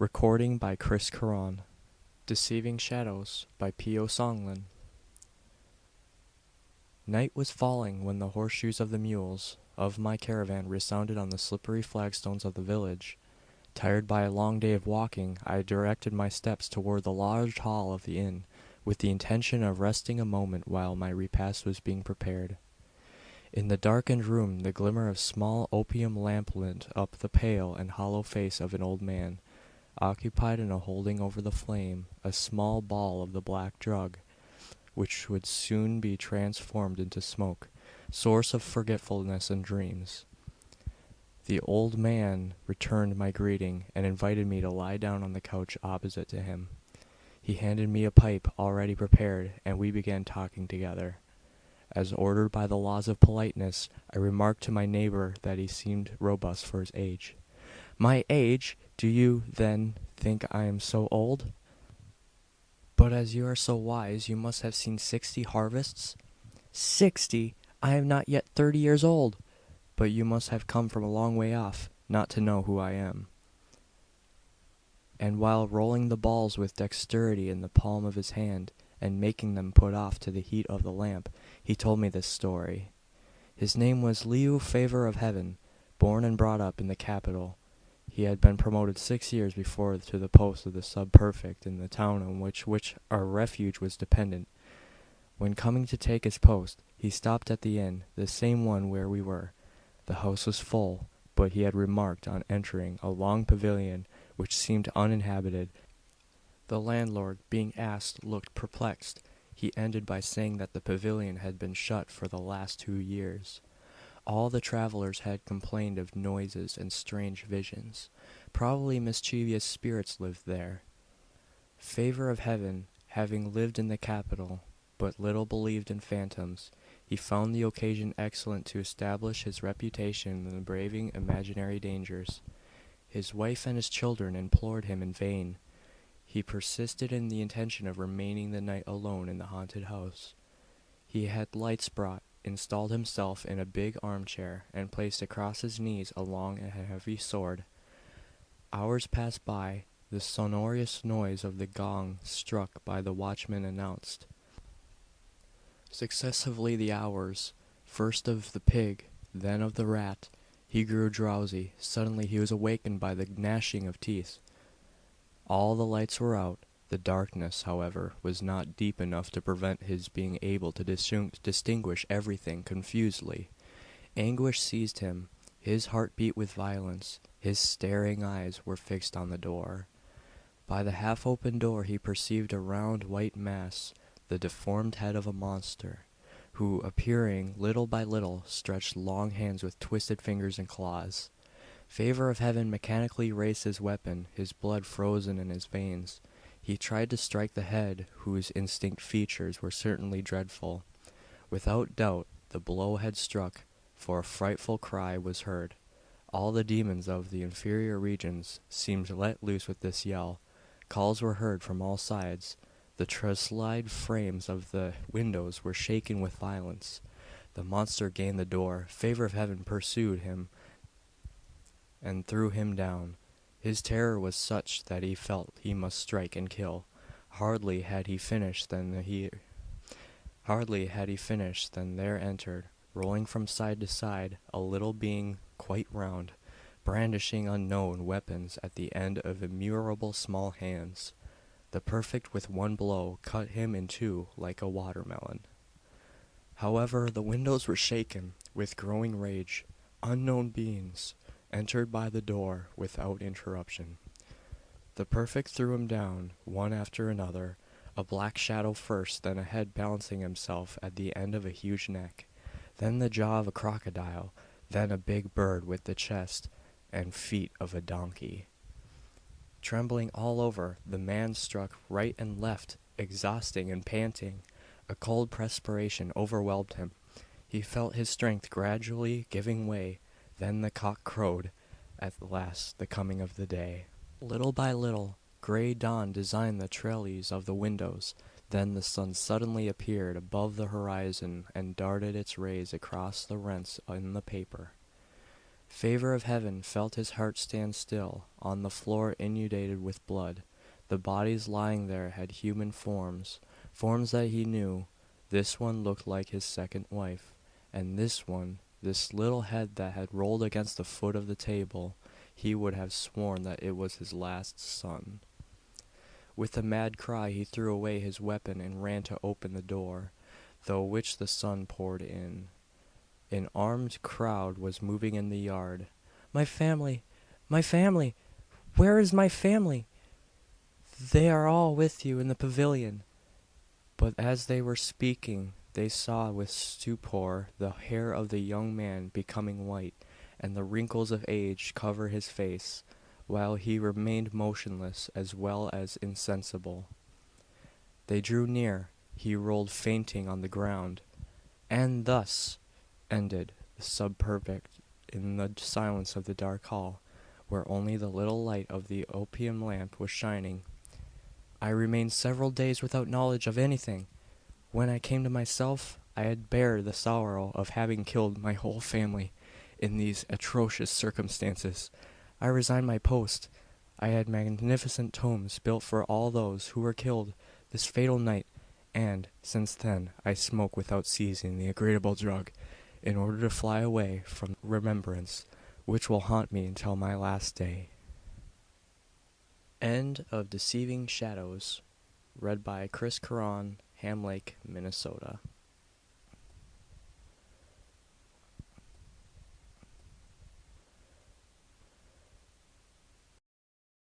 Recording by Chris Caron. Deceiving Shadows by P.O. Songling. Night was falling when the horseshoes of the mules of my caravan resounded on the slippery flagstones of the village. Tired by a long day of walking, I directed my steps toward the large hall of the inn, with the intention of resting a moment while my repast was being prepared. In the darkened room the glimmer of a small opium lamp lit up the pale and hollow face of an old man, occupied in holding over the flame a small ball of the black drug, which would soon be transformed into smoke, source of forgetfulness and dreams. The old man returned my greeting and invited me to lie down on the couch opposite to him. He handed me a pipe already prepared, and we began talking together. As ordered by the laws of politeness, I remarked to my neighbor that he seemed robust for his age. "My age? Do you, then, think I am so old? But as you are so wise, you must have seen 60 harvests." "60! I am not yet 30 years old." "But you must have come from a long way off, not to know who I am." And while rolling the balls with dexterity in the palm of his hand, and making them put off to the heat of the lamp, he told me this story. His name was Liu Favor of Heaven, born and brought up in the capital. He had been promoted 6 years before to the post of the sub-prefect in the town on which our refuge was dependent. When coming to take his post, he stopped at the inn, the same one where we were. The house was full, but he had remarked on entering a long pavilion which seemed uninhabited. The landlord, being asked, looked perplexed. He ended by saying that the pavilion had been shut for the last 2 years. All the travelers had complained of noises and strange visions. Probably mischievous spirits lived there. Favor of Heaven, having lived in the capital, but little believed in phantoms, he found the occasion excellent to establish his reputation in braving imaginary dangers. His wife and his children implored him in vain. He persisted in the intention of remaining the night alone in the haunted house. He had lights brought, installed himself in a big armchair, and placed across his knees a long and heavy sword. Hours passed by. The sonorous noise of the gong struck by the watchman announced successively the hours, first of the pig, then of the rat. He grew drowsy. Suddenly he was awakened by the gnashing of teeth. All the lights were out. The darkness, however, was not deep enough to prevent his being able to distinguish everything confusedly. Anguish seized him. His heart beat with violence. His staring eyes were fixed on the door. By the half-open door he perceived a round white mass, the deformed head of a monster, who, appearing little by little, stretched long hands with twisted fingers and claws. Favor of Heaven mechanically raised his weapon, his blood frozen in his veins. He tried to strike the head, whose instinct features were certainly dreadful. Without doubt the blow had struck, for a frightful cry was heard. All the demons of the inferior regions seemed let loose with this yell. Calls were heard from all sides. The trellised frames of the windows were shaken with violence. The monster gained the door. Favor of Heaven pursued him and threw him down. His terror was such that he felt he must strike and kill. Hardly had he finished than there entered, rolling from side to side, a little being quite round, brandishing unknown weapons at the end of innumerable small hands. The perfect with one blow cut him in two like a watermelon. However, the windows were shaken with growing rage. Unknown beings entered by the door without interruption. The perfect threw him down, one after another, a black shadow first, then a head balancing himself at the end of a huge neck, then the jaw of a crocodile, then a big bird with the chest and feet of a donkey. Trembling all over, the man struck right and left, exhausting and panting. A cold perspiration overwhelmed him. He felt his strength gradually giving way. Then the cock crowed. At last the coming of the day. Little by little, gray dawn designed the trellises of the windows. Then the sun suddenly appeared above the horizon and darted its rays across the rents in the paper. Favor of heaven felt his heart stand still, on the floor inundated with blood. The bodies lying there had human forms, forms that he knew. This one looked like his second wife, and this one, this little head that had rolled against the foot of the table, he would have sworn that it was his last son. With a mad cry he threw away his weapon and ran to open the door, through which the sun poured in. An armed crowd was moving in the yard. "My family! My family! Where is my family?" "They are all with you in the pavilion." But as they were speaking, they saw with stupor the hair of the young man becoming white, and the wrinkles of age cover his face, while he remained motionless as well as insensible. They drew near. He rolled fainting on the ground. And thus ended the subperfect in the silence of the dark hall, where only the little light of the opium lamp was shining. I remained several days without knowledge of anything. When I came to myself, I had bared the sorrow of having killed my whole family in these atrocious circumstances. I resigned my post. I had magnificent tombs built for all those who were killed this fatal night, and, since then, I smoke without ceasing the agreeable drug, in order to fly away from remembrance, which will haunt me until my last day. End of Deceiving Shadows, read by Chris Caron, Ham Lake, Minnesota.